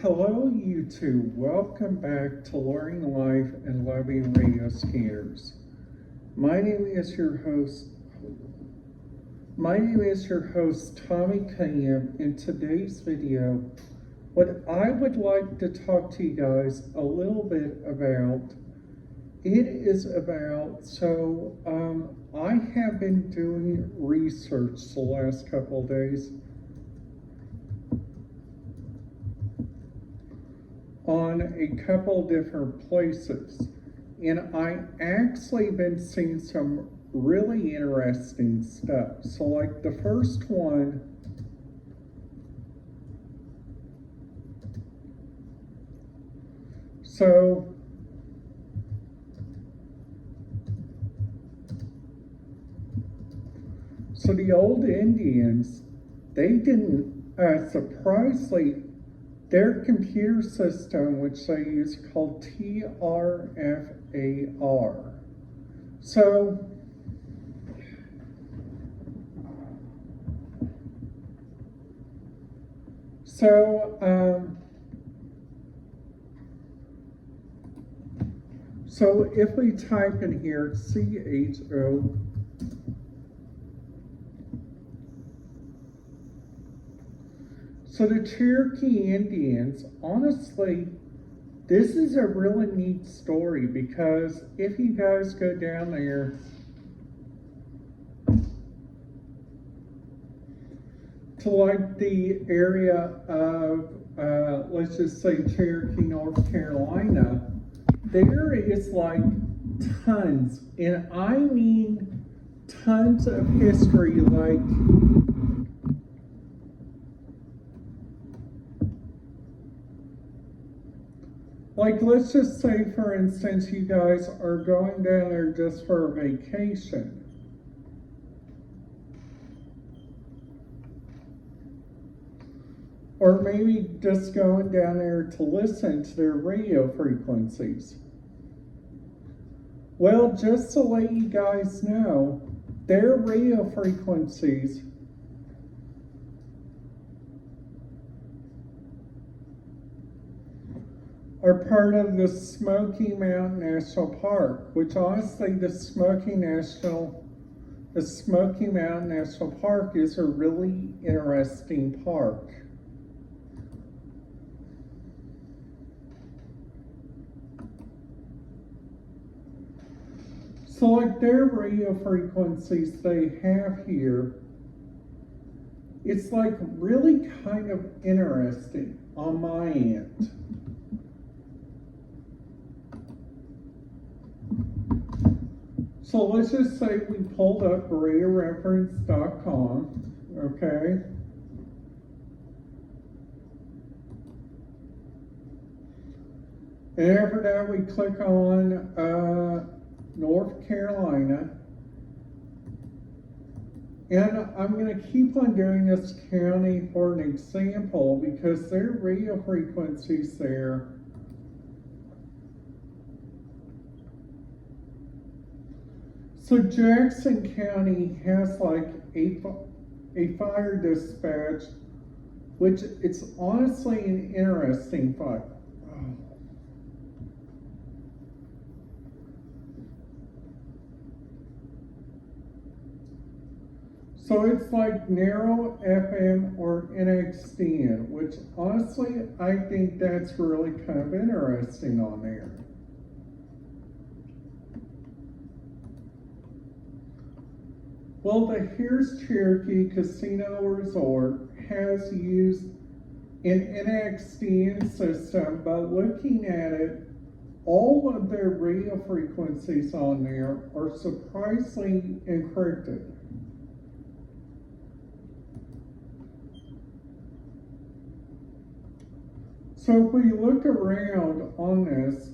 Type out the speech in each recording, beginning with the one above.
Hello YouTube, welcome back to Learning Life and Loving Radio Scanners. My name is your host Tommy Cunningham. In today's video, what I would like to talk to you guys a little bit about, I have been doing research the last couple of days on a couple different places, and I actually been seeing some really interesting stuff. So like the first one, so the old Indians, they didn't, surprisingly, their computer system, which they use, called TRFAR. So if we type in here CHO, so the Cherokee Indians, honestly, this is a really neat story, because if you guys go down there to like the area of, let's just say Cherokee, North Carolina, there is like tons, and I mean tons of history, like let's just say, for instance, you guys are going down there just for a vacation. Or maybe just going down there to listen to their radio frequencies. Well, just to let you guys know, their radio frequencies are part of the Smoky Mountain National Park, which honestly, the Smoky Mountain National Park is a really interesting park. So like their radio frequencies they have here, it's like really kind of interesting on my end. So let's just say we pulled up radioreference.com, okay? And after that, we click on North Carolina. And I'm going to keep on doing this county for an example, because their radio frequencies there, so Jackson County has like a fire dispatch, which it's honestly an interesting fire. So it's like narrow FM or NXDN, which honestly, I think that's really kind of interesting on there. Well, the Here's Cherokee Casino Resort has used an NXDN system, but looking at it, all of their radio frequencies on there are surprisingly encrypted. So if we look around on this,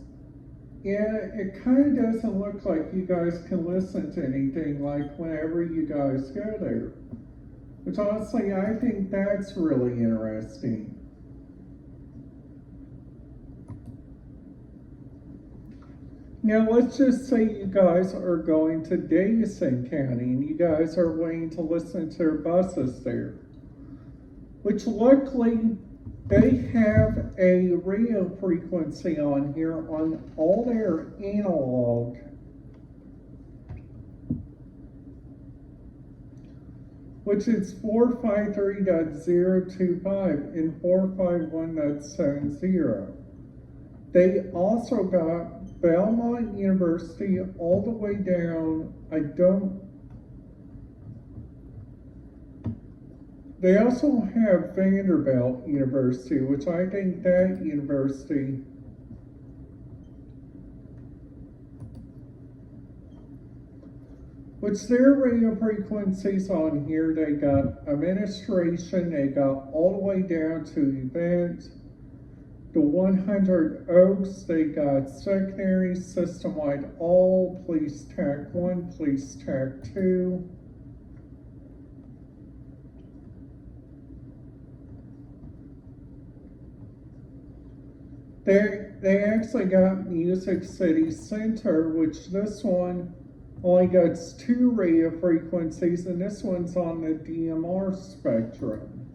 yeah, it kind of doesn't look like you guys can listen to anything like whenever you guys go there. Which honestly, I think that's really interesting. Now let's just say you guys are going to Davidson County and you guys are waiting to listen to their buses there. Which luckily, They have a radio frequency on here on all their analog. Which is 453.025 and 451.70. They also got Belmont University all the way down. They also have Vanderbilt University, which I think that university which their radio frequencies on here, they got administration, they got all the way down to event. The 100 Oaks, they got secondary, system-wide all, police TAC 1, police TAC 2. They actually got Music City Center, which this one only got 2 radio frequencies, and this one's on the DMR spectrum.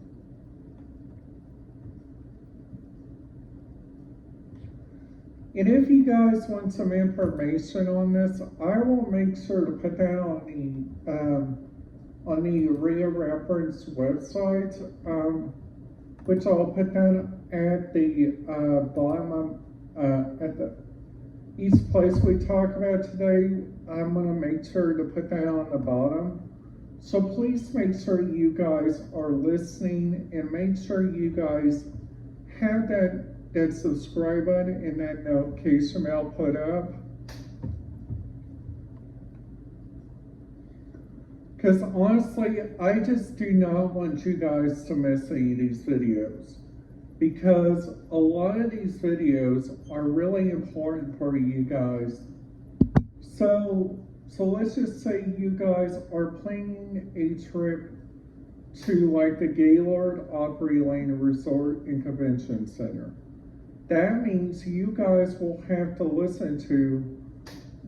And if you guys want some information on this, I will make sure to put that on the radio reference website, which I'll put that at the bottom at the each place we talk about today. I'm going to make sure to put that on the bottom. So please make sure you guys are listening and make sure you guys have that subscribe button and that notification bell put up. Because honestly, I just do not want you guys to miss any of these videos. Because a lot of these videos are really important for you guys. So let's just say you guys are planning a trip to like the Gaylord Opry Lane Resort and Convention Center. That means you guys will have to listen to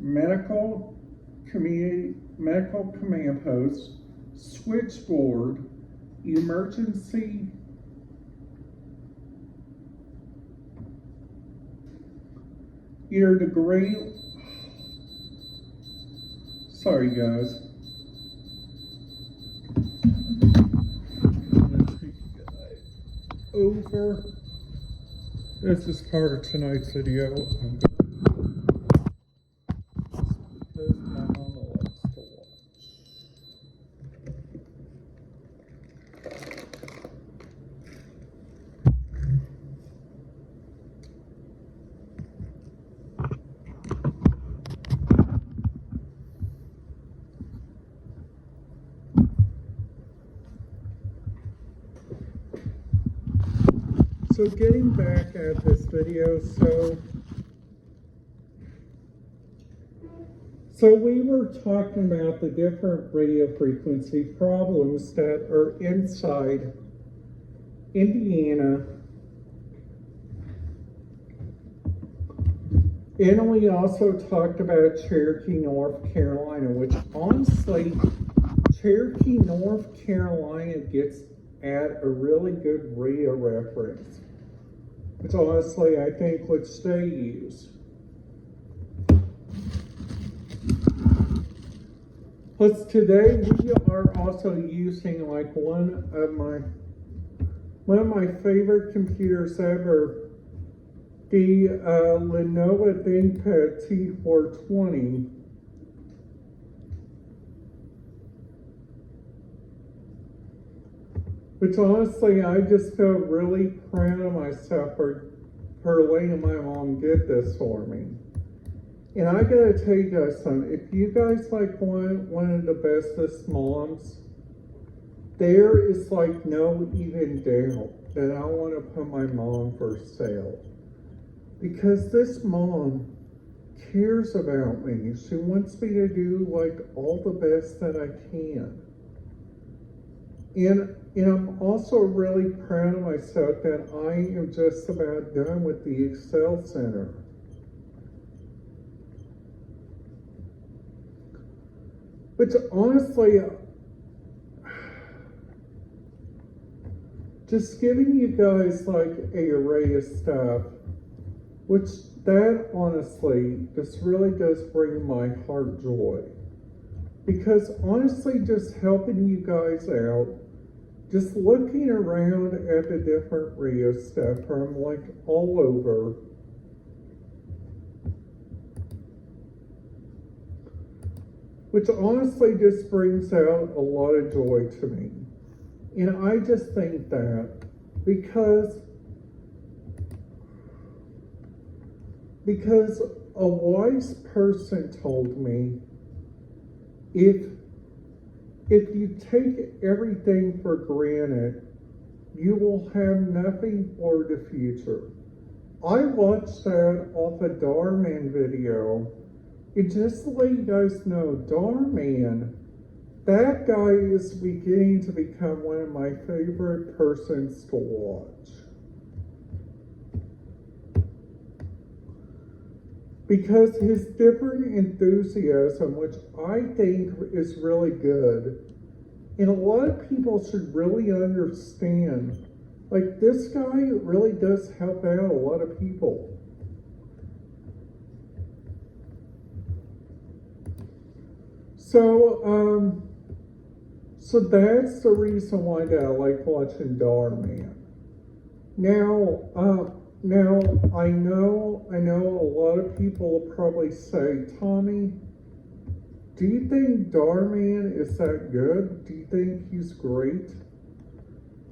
medical command post, switchboard, emergency, either the great, sorry guys. I'm gonna take you guys over. This is part of tonight's video. Because my mama likes to watch. So getting back at this video, so we were talking about the different radio frequency problems that are inside Indiana. And we also talked about Cherokee, North Carolina, which honestly, Cherokee, North Carolina gets at a really good radio reference. Which honestly, I think which they use. Plus today we are also using like one of my favorite computers ever, the Lenovo ThinkPad T420. Which honestly, I just feel really proud of myself for letting my mom get this for me. And I gotta tell you guys something, if you guys like one of the bestest moms, there is like no even doubt that I want to put my mom for sale. Because this mom cares about me. She wants me to do like all the best that I can. And I'm also really proud of myself that I am just about done with the Excel Center. Which honestly, just giving you guys like a array of stuff, which that honestly just really does bring my heart joy. Because honestly, just helping you guys out, just looking around at the different Rio stuff from like all over, which honestly just brings out a lot of joy to me. And I just think that because a wise person told me, if you take everything for granted, you will have nothing for the future. I watched that off a Dhar Man video, and just to let you guys know, Dhar Man, that guy is beginning to become one of my favorite persons to watch. Because his different enthusiasm, which I think is really good, and a lot of people should really understand, like this guy really does help out a lot of people. So that's the reason why that I like watching Dhar Man. Now I know a lot of people will probably say, Tommy, do you think Dhar Man is that good? Do you think he's great?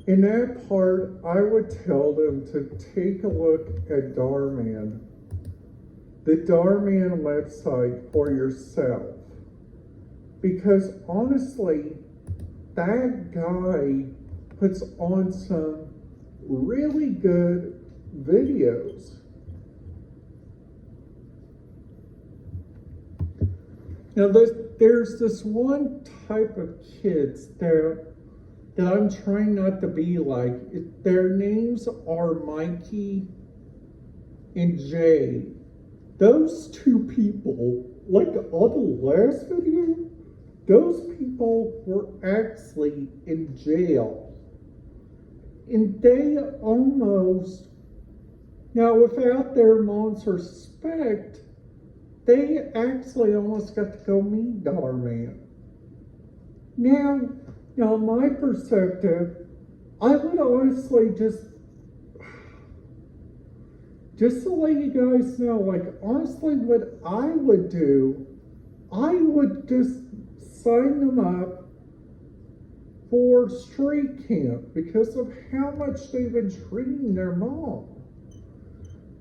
In that part, I would tell them to take a look at Dhar Man, the Dhar Man website for yourself. Because honestly, that guy puts on some really good videos. Now there's this one type of kids that I'm trying not to be like. Their names are Mikey and Jay. Those two people, like on the last video, those people were actually in jail. And they almost, now without their mom's respect, they actually almost got to go meet Dhar Man. Now my perspective, I would honestly just to let you guys know, like honestly what I would do, I would just sign them up for street camp because of how much they've been treating their mom.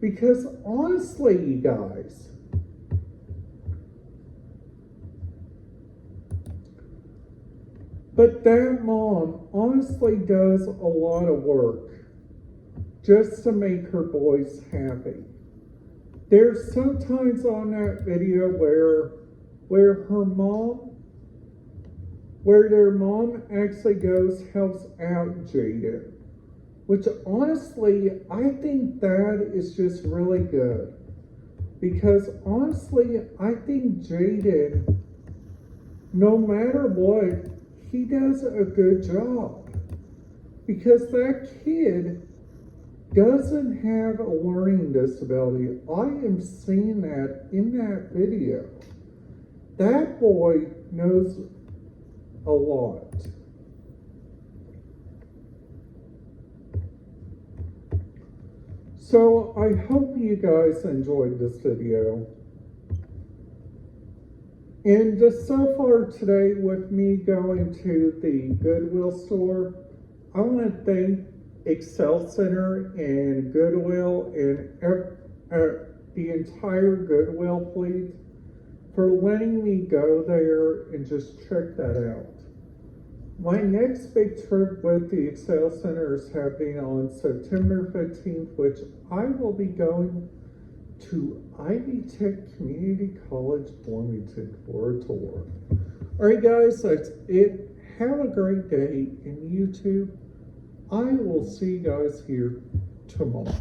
Because honestly, you guys, but that mom honestly does a lot of work just to make her boys happy. There's sometimes on that video where their mom actually goes, helps out Jaden, which honestly, I think that is just really good. Because honestly, I think Jaden, no matter what, he does a good job. Because that kid doesn't have a learning disability. I am seeing that in that video. That boy knows a lot. So I hope you guys enjoyed this video. And just so far today with me going to the Goodwill store, I want to thank Excel Center and Goodwill and the entire Goodwill fleet for letting me go there and just check that out. My next big trip with the Excel Center is happening on September 15th, which I will be going to Ivy Tech Community College, Bloomington for a tour. All right, guys, that's it. Have a great day, and you too. I will see you guys here tomorrow.